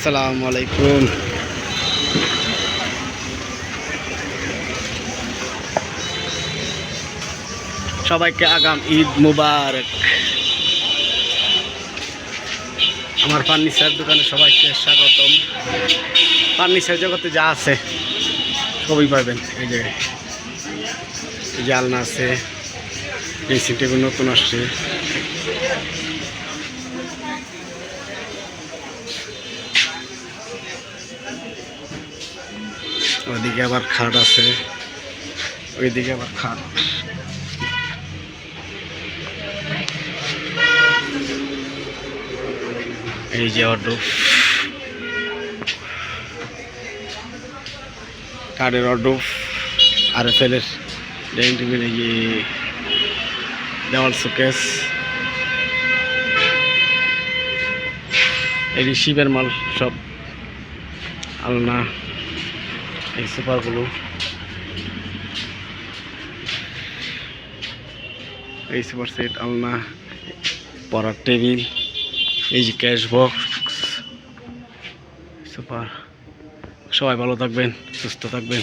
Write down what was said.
আসসালামু আলাইকুম। সবাইকে আগাম ঈদ মুবারক। আমার ফার্নিচার দোকানে সবাইকে স্বাগতম। ফার্নিচার জগতে যা আছে সবই পাবেন। এই যে আলনা আছে, ড্রেসিং টেবিল নতুন আসছে, ওইদিকে আবার খাট আছে, ওইদিকে আবার খাট। এই যে অর্ডার, কাঠের অর্ডার, RFL এর ডাইনিং টেবিল, এই যে দেওয়াল শোকেস, এই শিবের মাল সব, আলনা, এই সুপারগুলো, এই সুপার সেট, আলনা, পড়ার টেবিল, এই যে ক্যাশ বক্স, সুপার। সবাই ভালো থাকবেন, সুস্থ থাকবেন।